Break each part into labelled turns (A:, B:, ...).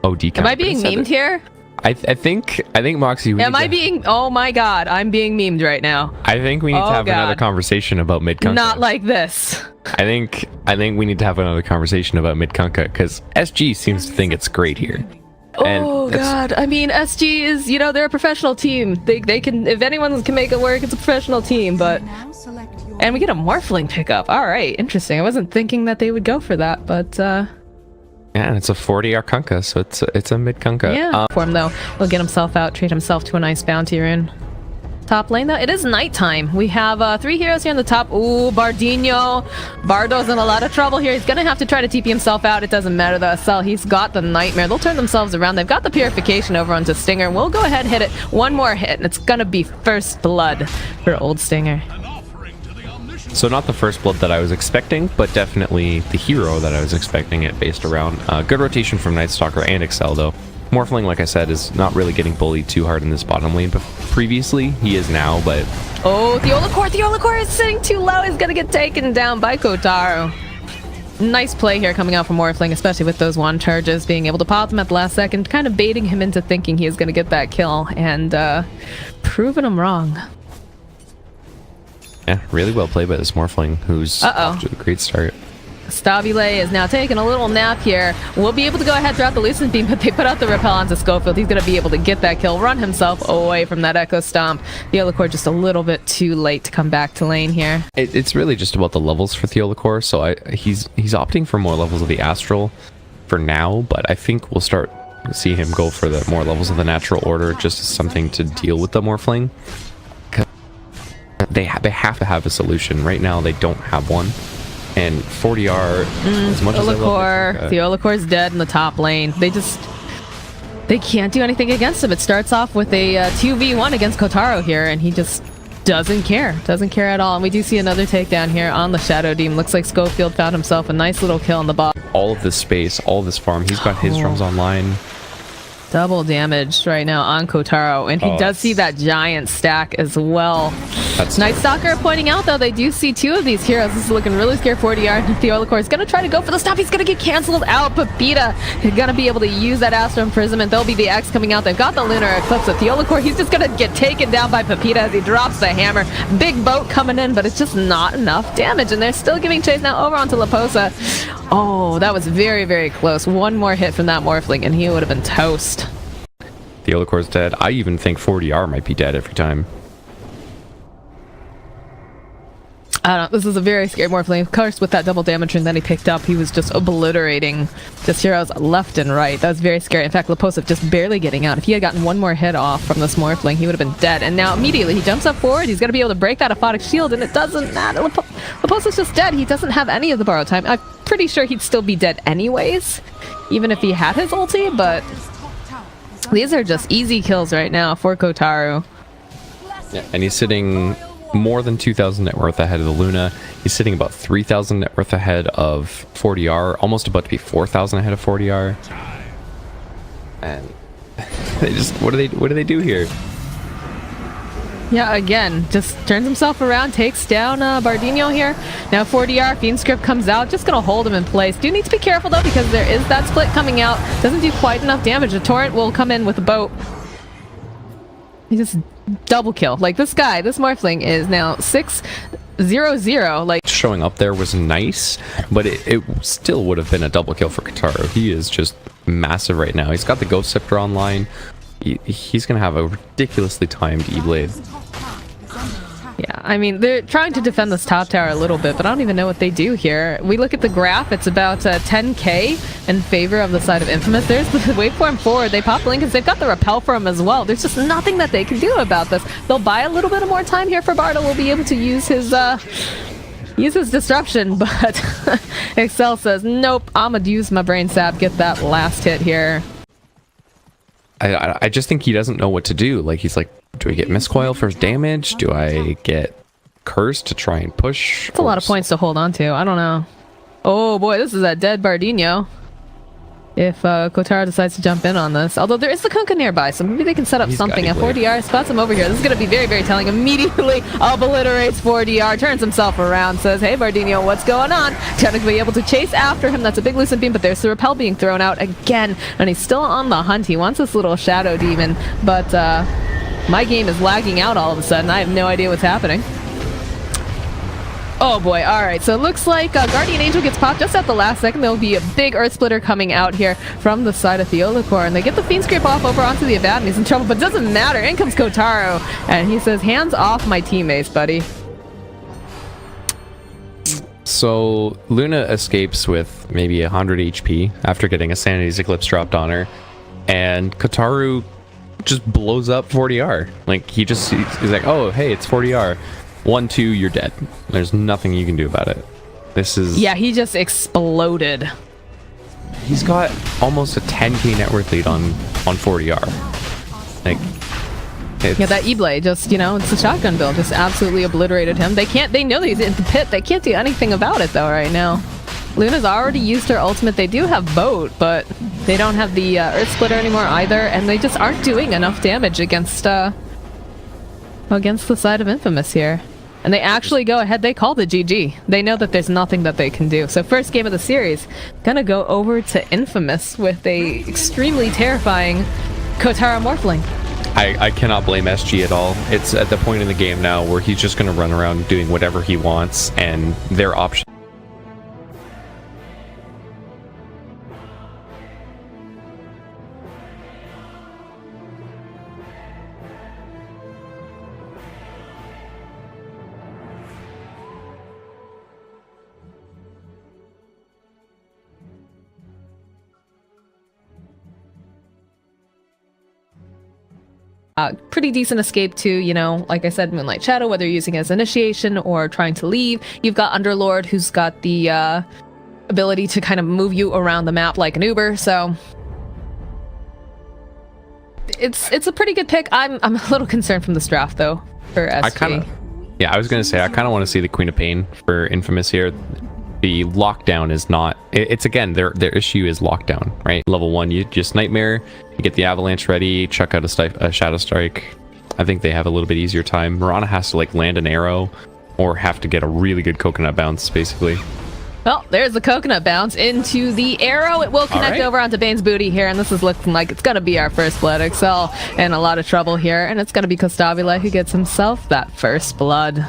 A: Oh, decount.
B: Am I being memed here?
A: I think Moxie.
B: Am I being? Oh my God, I'm being memed right now.
A: I think we need to have another conversation about mid-Kunkka.
B: Not like this.
A: I think we need to have another conversation about mid-Kunkka because SG seems to think it's great here.
B: Oh God, I mean SG is, you know, they're a professional team. They can, if anyone can make it work, it's a professional team. But and we get a Morphling pickup. All right, interesting. I wasn't thinking that they would go for that, but.
A: Yeah, and it's a 40R Kunkka, so it's a mid-Kunkka.
B: Yeah. For him though, he'll get himself out, treat himself to a nice bounty rune. Top lane though, it is nighttime. We have 3 heroes here on the top. Ooh, Bardinho. Bardo's in a lot of trouble here. He's gonna have to try to TP himself out. It doesn't matter though. SL, he's got the Nightmare. They'll turn themselves around. They've got the Purification over onto Stinger. We'll go ahead and hit it. One more hit, and it's gonna be first blood for old Stinger.
A: So not the first blood that I was expecting, but definitely the hero that I was expecting it based around. Good rotation from Night Stalker and Excel though. Morphling, like I said, is not really getting bullied too hard in this bottom lane, but previously he is now, but...
B: Oh, Theolacor is sitting too low. He's gonna get taken down by Kotaro. Nice play here coming out from Morphling, especially with those wand charges, being able to pop them at the last second, kind of baiting him into thinking he is gonna get that kill, and proving him wrong.
A: Yeah, really well played by this Morphling, who's off to a great start.
B: Stabile is now taking a little nap here. We'll be able to go ahead throughout the Lucent Beam, but they put out the Repel onto Schofield. He's going to be able to get that kill, run himself away from that Echo Stomp. Theolacor just a little bit too late to come back to lane here.
A: It's really just about the levels for Theolacor, so he's opting for more levels of the Astral for now, but I think we'll start to see him go for the more levels of the Natural Order just as something to deal with the Morphling. They have to have a solution. Right now, they don't have one. And 40R, as much as I love
B: Theolacor's dead in the top lane. They can't do anything against him. It starts off with a 2v1 against Kotaro here, and he just doesn't care. Doesn't care at all. And we do see another takedown here on the Shadow Demon. Looks like Schofield found himself a nice little kill in the bot.
A: All of this space, all of this farm, he's got his drums online.
B: Double damage right now on Kotaro, and he does see that giant stack as well. Night Stalker pointing out, though, they do see 2 of these heroes. This is looking really scary. 40R. Theolacor is going to try to go for the stop. He's going to get canceled out. Pepita is going to be able to use that Astral Imprisonment. There'll be the X coming out. They've got the Lunar Eclipse. With Theolacor, he's just going to get taken down by Pepita as he drops the hammer. Big boat coming in, but it's just not enough damage, and they're still giving chase now over onto Laposa. Oh, that was very, very close. One more hit from that Morphling, and he would have been toast.
A: Theolacor's dead. I even think 40R might be dead every time.
B: I don't know. This is a very scary Morphling. Of course, with that double damage that he picked up, he was just obliterating just heroes left and right. That was very scary. In fact, Laposa just barely getting out. If he had gotten one more hit off from this Morphling, he would have been dead. And now immediately he jumps up forward. He's going to be able to break that Aphotic Shield, and it doesn't matter. Laposa's just dead. He doesn't have any of the borrow time. I'm pretty sure he'd still be dead anyways, even if he had his ulti, but these are just easy kills right now for Kotaro.
A: Yeah, and he's sitting more than 2,000 net worth ahead of the Luna. He's sitting about 3,000 net worth ahead of 40R, almost about to be 4,000 ahead of 40R. And they just, what do they do here?
B: Yeah, again, just turns himself around, takes down Bardinho here. Now 40R, Fiend Script comes out, just gonna hold him in place. Do need to be careful though, because there is that split coming out. Doesn't do quite enough damage. The Torrent will come in with a boat. He just double kill. Like this guy, this Morphling is now 6-0-0. Like
A: showing up there was nice, but it still would have been a double kill for Kotaro. He is just massive right now. He's got the Ghost Scepter online. He's gonna have a ridiculously timed E-Blade.
B: Yeah, I mean, they're trying to defend this top tower a little bit, but I don't even know what they do here. We look at the graph, it's about 10k in favor of the side of Infamous. There's the waveform forward. They pop Lincolns. They've got the repel for him as well. There's just nothing that they can do about this. They'll buy a little bit of more time here for Bardo. Will be able to use his disruption, but Excel says, nope, I'm gonna use my brain sap, get that last hit here.
A: I just think he doesn't know what to do. Like, he's like, do I get Miscoil for damage? Do I get Curse to try and push?
B: It's a lot of points to hold on to. I don't know. Oh boy, this is a dead Bardinho. if Kotaro decides to jump in on this. Although there is the Kunkka nearby, so maybe they can set up something. At 4DR, spots him over here. This is going to be very, very telling. Immediately obliterates 4DR, turns himself around, says, hey, Bardinho, what's going on? Gonna be able to chase after him. That's a big lucent beam, but there's the repel being thrown out again, and he's still on the hunt. He wants this little shadow demon, but my game is lagging out all of a sudden. I have no idea what's happening. Oh boy, alright, so it looks like Guardian Angel gets popped just at the last second. There'll be a big Earth Splitter coming out here from the side of Theolicor, and they get the Fiend Scrape off over onto the Abaddon. He's in trouble, but doesn't matter. In comes Kotaro, and he says, hands off my teammates, buddy.
A: So Luna escapes with maybe 100 HP after getting a Sanity's Eclipse dropped on her, and Kotaro just blows up 40R. Like, he's like, oh, hey, it's 40R. 1-2, you're dead. There's nothing you can do about it. This is...
B: Yeah, he just exploded.
A: He's got almost a 10k net worth lead on 40R. Like,
B: yeah, that E-Blade just, you know, it's a shotgun build. Just absolutely obliterated him. They know that he's in the pit. They can't do anything about it, though, right now. Luna's already used her ultimate. They do have Boat, but they don't have the Earth Splitter anymore either, and they just aren't doing enough damage against the side of Infamous here. And they actually go ahead, they call the GG. They know that there's nothing that they can do. So first game of the series, gonna go over to Infamous with a extremely terrifying Kotaro Morphling.
A: I cannot blame SG at all. It's at the point in the game now where he's just gonna run around doing whatever he wants, and their option.
B: Pretty decent escape to, you know, like I said, Moonlight Shadow, whether you're using it as initiation or trying to leave. You've got Underlord, who's got the ability to kind of move you around the map like an Uber, so it's a pretty good pick. I'm a little concerned from this draft, though, for SG.
A: I was going to say, I kind of want to see the Queen of Pain for Infamous here. The lockdown is not... It's again, their issue is lockdown, right? Level 1, you just Nightmare, you get the Avalanche ready, chuck out a Shadow Strike. I think they have a little bit easier time. Mirana has to, like, land an arrow or have to get a really good Coconut Bounce, basically.
B: Well, there's the Coconut Bounce into the arrow. It will connect over onto Bane's booty here, and this is looking like it's going to be our first blood. Excel in a lot of trouble here, and it's going to be Kostabile who gets himself that first blood.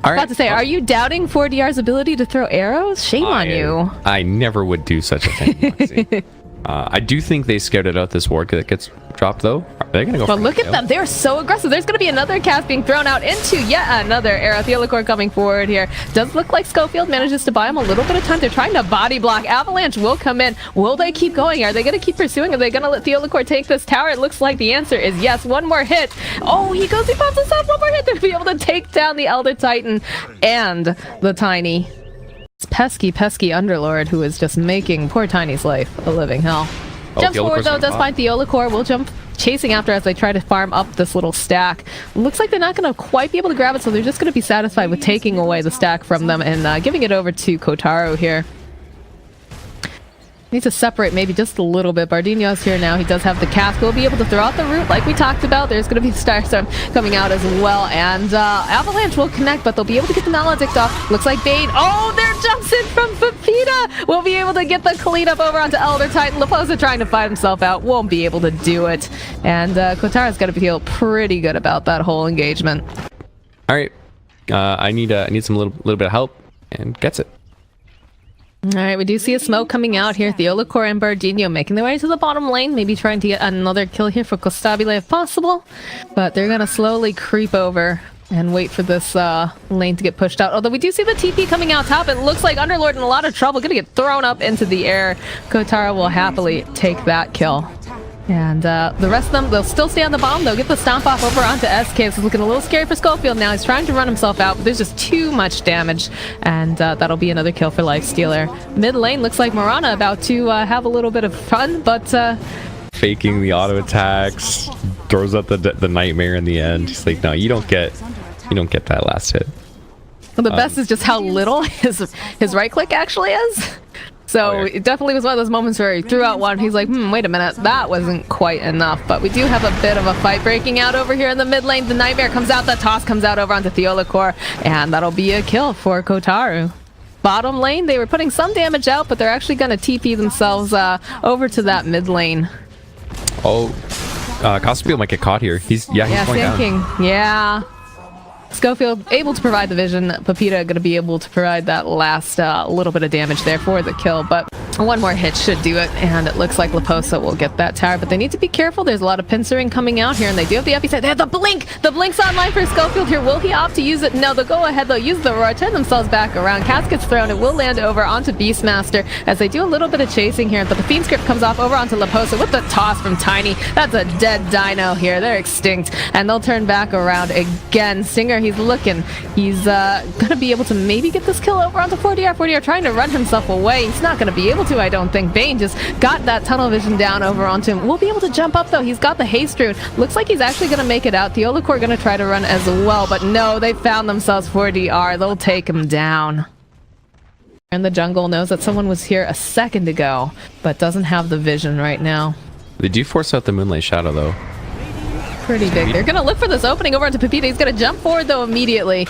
B: I was about to say, are you doubting 4DR's ability to throw arrows? Shame on you.
A: I never would do such a thing. I do think they scouted out this ward that gets dropped, though. Are they going to go
B: But look at them. They're so aggressive. There's going to be another cast being thrown out into yet another arrow. Theolicor coming forward here. Does look like Schofield manages to buy him a little bit of time. They're trying to body block. Avalanche will come in. Will they keep going? Are they going to keep pursuing? Are they going to let Theolicor take this tower? It looks like the answer is yes. One more hit. Oh, he goes, he pops us up. One more hit. They'll be able to take down the Elder Titan and the Tiny. Pesky Underlord, who is just making poor Tiny's life a living hell. Jumps forward, though, does find Theolicor. Will jump chasing after as they try to farm up this little stack. Looks like they're not going to quite be able to grab it, so they're just going to be satisfied with taking away the stack from them and giving it over to Kotaro here. Needs to separate maybe just a little bit. Bardinho's here now. He does have the cast. We'll be able to throw out the root like we talked about. There's going to be the Starstorm coming out as well. And Avalanche will connect, but they'll be able to get the Maledict off. Looks like Bane. Oh, there jumps in from Pepita. We'll be able to get the cleanup over onto Elder Titan. Laposa trying to fight himself out. Won't be able to do it. And Kotaro's got to feel pretty good about that whole engagement.
A: All right. I need some little bit of help, and gets it.
B: Alright, we do see a smoke coming out here. Theolicor and Bardinho making their way to the bottom lane, maybe trying to get another kill here for Kostabile if possible. But they're going to slowly creep over and wait for this lane to get pushed out. Although we do see the TP coming out top. It looks like Underlord in a lot of trouble. Going to get thrown up into the air. Kotaro will happily take that kill. And the rest of them, they'll still stay on the bottom. They'll get the stomp off over onto SK. This is looking a little scary for Schofield now. He's trying to run himself out, but there's just too much damage. And that'll be another kill for Lifestealer. Mid lane looks like Mirana about to have a little bit of fun, but...
A: faking the auto attacks, throws out the Nightmare in the end. He's like, no, you don't get that last hit.
B: Well, the best is just how little his right click actually is. So it definitely was one of those moments where he threw out one. He's like, wait a minute, that wasn't quite enough. But we do have a bit of a fight breaking out over here in the mid lane. The Nightmare comes out, the toss comes out over onto Theolacor, and that'll be a kill for Kotaru. Bottom lane, they were putting some damage out, but they're actually going to TP themselves over to that mid lane.
A: Oh, Costafield might get caught here. He's going down.
B: King. Yeah. Schofield able to provide the vision. Pepita going to be able to provide that last little bit of damage there for the kill, but one more hit should do it, and it looks like Leposa will get that tower, but they need to be careful. There's a lot of pincering coming out here, and they do have the epicenter. They have the blink! The blink's online for Schofield here. Will he opt to use it? No, they'll go ahead. They'll use the roar, turn themselves back around. Casket's thrown. It will land over onto Beastmaster as they do a little bit of chasing here, but the Fiend Script comes off over onto Leposa with the toss from Tiny. That's a dead dino here. They're extinct, and they'll turn back around again. Stinger, he's looking. He's gonna be able to maybe get this kill over onto 4DR. 4DR trying to run himself away. He's not gonna be able to, I don't think. Bane just got that tunnel vision down over onto him. We'll be able to jump up though. He's got the haste rune. Looks like he's actually gonna make it out. Theolacor gonna try to run as well, but no, they found themselves 4DR. They'll take him down. And the jungle knows that someone was here a second ago, but doesn't have the vision right now.
A: They do force out the Moonlight Shadow though.
B: Pretty big. They're gonna look for this opening over onto Pepita. He's gonna jump forward though immediately.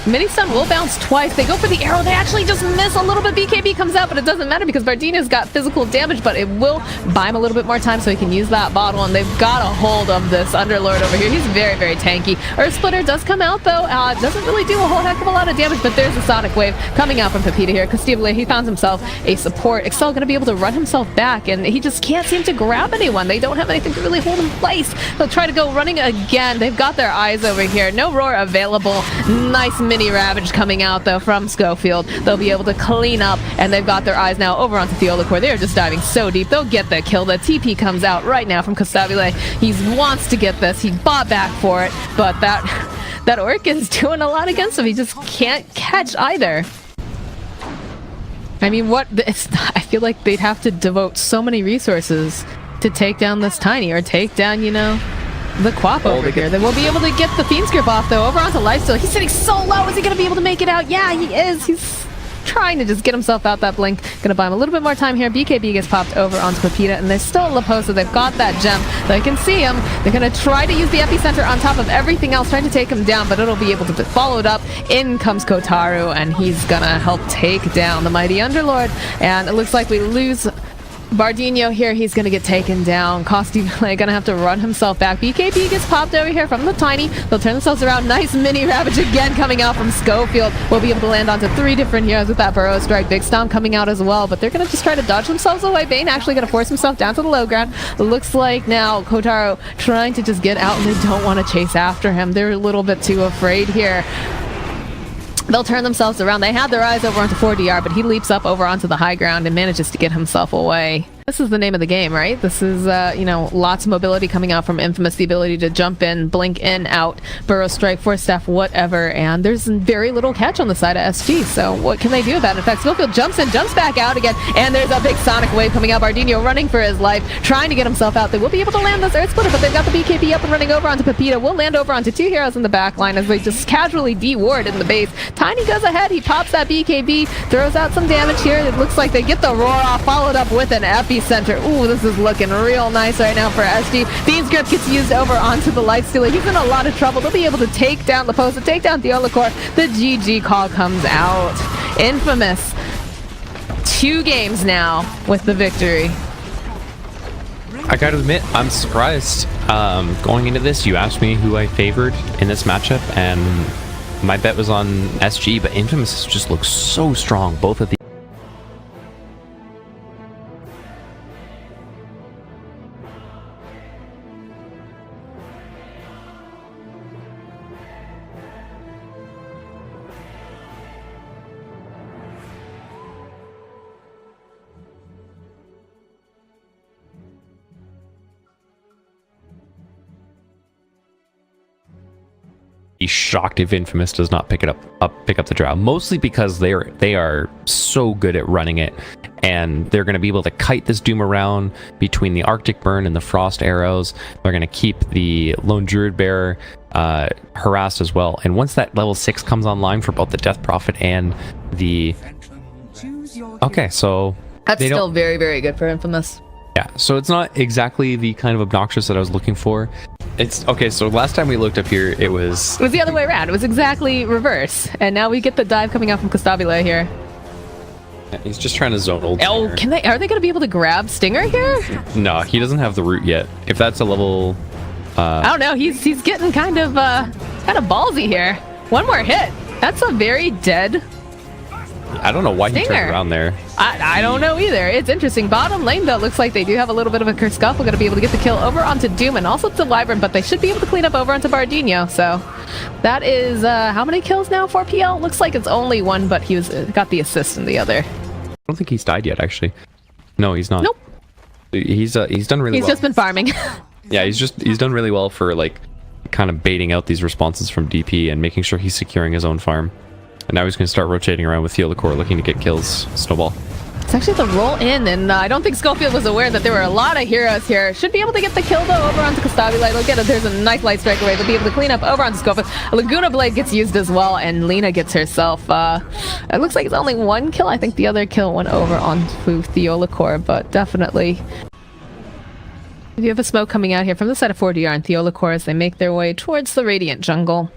B: Mini stun will bounce twice. They go for the arrow. They actually just miss a little bit. BKB comes out, but it doesn't matter because Bardino's got physical damage, but it will buy him a little bit more time so he can use that bottle, and they've got a hold of this Underlord over here. He's very, very tanky. Earth Splitter does come out, though. Doesn't really do a whole heck of a lot of damage, but there's a Sonic Wave coming out from Pepita here. Castivale, he found himself a support. Excel going to be able to run himself back, and he just can't seem to grab anyone. They don't have anything to really hold in place. They'll try to go running again. They've got their eyes over here. No Roar available. Nice mini Ravage coming out though from Schofield. They'll be able to clean up, and they've got their eyes now over onto Theolacor. They're just diving so deep. They'll get the kill. The TP comes out right now from Castabile. He wants to get this. He bought back for it, but that Orc is doing a lot against him. He just can't catch either. I mean, I feel like they'd have to devote so many resources to take down this Tiny, or take down, the Quap over here. They will be able to get the Fiend Script off, though, over onto Lifesteal. He's sitting so low. Is he going to be able to make it out? Yeah, he is. He's trying to just get himself out that blink. Going to buy him a little bit more time here. BKB gets popped over onto Pepita, and they're still Leposa. They've got that gem. They can see him. They're going to try to use the epicenter on top of everything else, trying to take him down, but it'll be able to be followed up. In comes Kotaru, and he's going to help take down the mighty Underlord. And it looks like we lose Bardino here. He's going to get taken down. Costi going to have to run himself back. BKB gets popped over here from the Tiny. They'll turn themselves around. Nice mini Ravage again coming out from Schofield. We'll be able to land onto 3 different heroes with that Burrow Strike. Big Stomp coming out as well, but they're going to just try to dodge themselves away. Bane actually going to force himself down to the low ground. Looks like now Kotaro trying to just get out, and they don't want to chase after him. They're a little bit too afraid here. They'll turn themselves around. They had their eyes over onto 4DR, but he leaps up over onto the high ground and manages to get himself away. This is the name of the game, right? This is, lots of mobility coming out from Infamous, the ability to jump in, blink in, out, Burrow Strike, Force Staff, whatever, and there's very little catch on the side of SG, so what can they do about it? In fact, Schofield jumps in, jumps back out again, and there's a big Sonic Wave coming out. Bardino running for his life, trying to get himself out. They will be able to land this Earth Splitter, but they've got the BKB up and running over onto Pepita. Will land over onto 2 heroes in the back line as they just casually de-ward in the base. Tiny goes ahead, he pops that BKB, throws out some damage here. It looks like they get the roar off, followed up with an epicenter. Ooh, this is looking real nice right now for SG. Fiend Script gets used over onto the Lifestealer. He's in a lot of trouble. They'll be able to take down Leposa, take down Theolacor. The GG call comes out. Infamous. 2 games now with the victory.
A: I gotta admit, I'm surprised. Going into this, you asked me who I favored in this matchup, and my bet was on SG, but Infamous just looks so strong, both at the be shocked if Infamous does not pick up the draw, mostly because they are so good at running it, and they're going to be able to kite this Doom around between the Arctic Burn and the Frost Arrows. They're going to keep the Lone Druid Bearer harassed as well, and once that level 6 comes online for both the Death Prophet and the... Okay, so
B: That's still very, very good for Infamous.
A: Yeah, so it's not exactly the kind of obnoxious that I was looking for. It's okay, so last time we looked up here, it was
B: the other way around. It was exactly reverse. And now we get the dive coming out from Kostabile here.
A: He's just trying to zone old.
B: Oh,
A: Stinger.
B: are they going to be able to grab Stinger here?
A: No, he doesn't have the root yet. If that's a level...
B: I don't know. He's getting kind of ballsy here. One more hit. That's a very dead...
A: I don't know why
B: Stinger.
A: He turned around there.
B: I don't know either. It's interesting. Bottom lane, though, looks like they do have a little bit of a kerfuffle. Going to be able to get the kill over onto Doom and also to Wyvern, but they should be able to clean up over onto Bardinho. So that is how many kills now for PL? Looks like it's only one, but he got the assist in the other.
A: I don't think he's died yet, actually. No, he's not.
B: Nope.
A: He's done really well.
B: He's just been farming.
A: Yeah, he's done really well for like kind of baiting out these responses from DP and making sure he's securing his own farm. And now he's going to start rotating around with Theodore looking to get kills. Snowball.
B: It's actually the roll in, and I don't think Schofield was aware that there were a lot of heroes here. Should be able to get the kill, though, over onto Kostabile. Look at it. There's a nice light strike away. They'll be able to clean up over onto Schofield. A Laguna Blade gets used as well, and Lena gets herself. It looks like it's only one kill. I think the other kill went over onto Theolacor, but definitely... You have a smoke coming out here from the side of 4DR and Theolacor as they make their way towards the Radiant Jungle.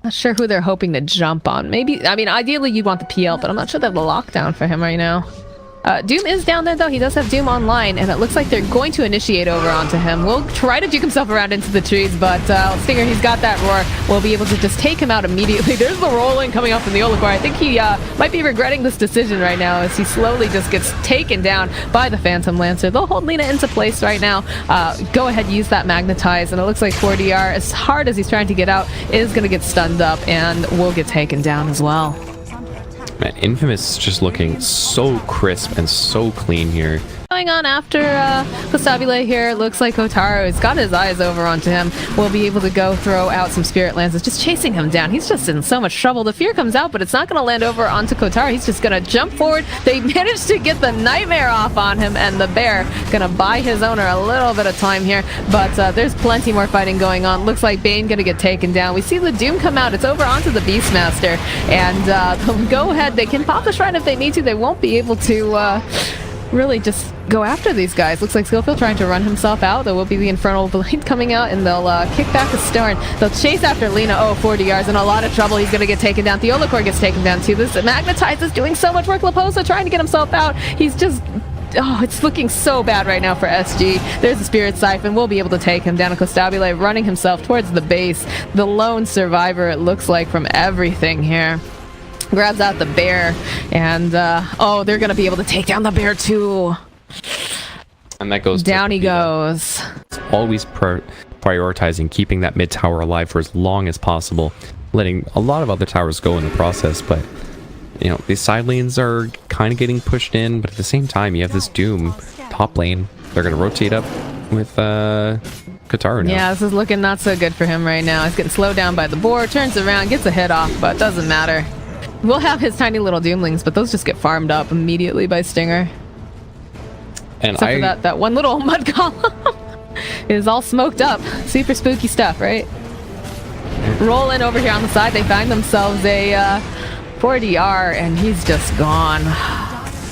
B: Not sure who they're hoping to jump on. Maybe, I mean, ideally you'd want the PL, but I'm not sure they have the lockdown for him right now. Doom is down there, though. He does have Doom online, and it looks like they're going to initiate over onto him. We'll try to juke himself around into the trees, but Stinger, he's got that roar. We'll be able to just take him out immediately. There's the rolling coming off from the Olacor. I think he might be regretting this decision right now as he slowly just gets taken down by the Phantom Lancer. They'll hold Lena into place right now. Go ahead, use that Magnetize, and it looks like 4DR, as hard as he's trying to get out, is going to get stunned up and will get taken down as well.
A: Man, Infamous is just looking so crisp and so clean here.
B: Going on after Kostabile here, it looks like Kotaro has got his eyes over onto him. We'll be able to go throw out some Spirit Lances, just chasing him down. He's just in so much trouble. The Fear comes out, but it's not going to land over onto Kotaro. He's just going to jump forward. They managed to get the Nightmare off on him, and the Bear going to buy his owner a little bit of time here, but there's plenty more fighting going on. Looks like Bane going to get taken down. We see the Doom come out. It's over onto the Beastmaster, and they'll go ahead. They can pop the Shrine if they need to. They won't be able to really just go after these guys. Looks like Schofield trying to run himself out. There will be the Infernal Blade coming out, and they'll kick back the Storm. They'll chase after Lena. Oh, 4DR's in a lot of trouble. He's going to get taken down. Theolacor gets taken down too. This Magnetize is doing so much work. Laposa trying to get himself out. He's just... Oh, it's looking so bad right now for SG. There's the Spirit Siphon. We'll be able to take him down. Kostabile running himself towards the base. The lone survivor, it looks like, from everything here. Grabs out the Bear, and oh, they're going to be able to take down the Bear too.
A: And that goes
B: down. He goes.
A: It's always prioritizing keeping that mid tower alive for as long as possible, letting a lot of other towers go in the process. But you know, these side lanes are kind of getting pushed in, but at the same time, you have this Doom top lane. They're going to rotate up with Kotaro now.
B: Yeah, this is looking not so good for him right now. He's getting slowed down by the board, turns around, gets a hit off, but doesn't matter. We'll have his tiny little Doomlings, but those just get farmed up immediately by Stinger.
A: And
B: except for that one little mud column is all smoked up. Super spooky stuff, right? Rolling over here on the side, they find themselves a 4DR, and he's just gone.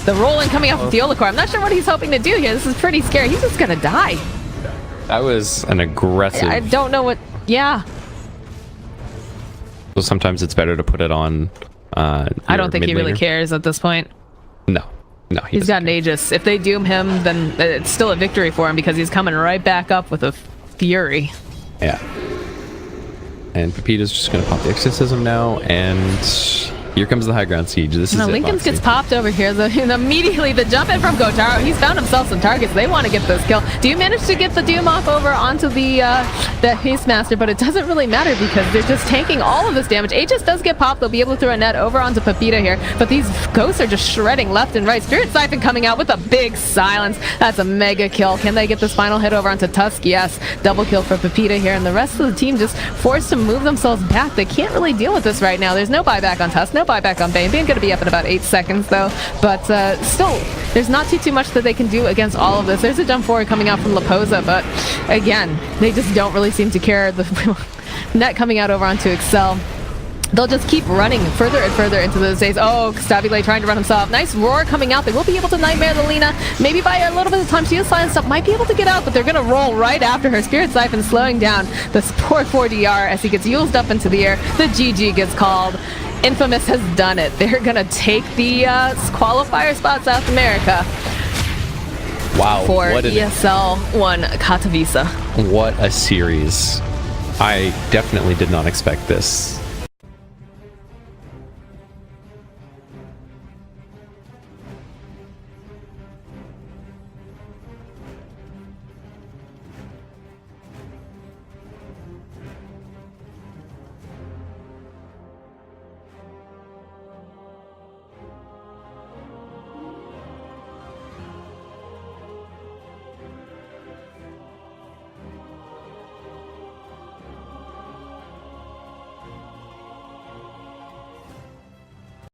B: The rolling coming off of Theolacor. I'm not sure what he's hoping to do here. This is pretty scary. He's just gonna die.
A: That was an aggressive...
B: I don't know what... Yeah.
A: So sometimes it's better to put it on...
B: I don't think he really cares at this point.
A: No,
B: he's got an Aegis. If they doom him, then it's still a victory for him because he's coming right back up with a Fury.
A: Yeah. And Pepita's just going to pop the Exorcism now, and here comes the high ground siege. This is
B: Lincoln's gets popped over here. Immediately, the jump in from Kotaro. He's found himself some targets. They want to get this kill. Do you manage to get the Doom off over onto the Beastmaster? But it doesn't really matter because they're just tanking all of this damage. Aegis does get popped. They'll be able to throw a net over onto Pepita here. But these ghosts are just shredding left and right. Spirit Siphon coming out with a big silence. That's a mega kill. Can they get this final hit over onto Tusk? Yes. Double kill for Pepita here. And the rest of the team just forced to move themselves back. They can't really deal with this right now. There's no buyback on Tusk. No buyback on Bane. Bane's going to be up in about 8 seconds though, but still there's not too much that they can do against all of this. There's a jump forward coming out from Laposa, but again, they just don't really seem to care. The net coming out over onto Excel. they'll just keep running further and further into those days. Oh, Stabile trying to run himself. Nice roar coming out. They will be able to Nightmare the Lina. Maybe by a little bit of time, she is silenced up. Might be able to get out, but they're going to roll right after her. Spirit Siphon slowing down this poor 4DR as he gets used up into the air. The GG gets called. Infamous has done it. They're going to take the qualifier spot South America.
A: Wow.
B: For ESL One Katowice.
A: What a series. I definitely did not expect this.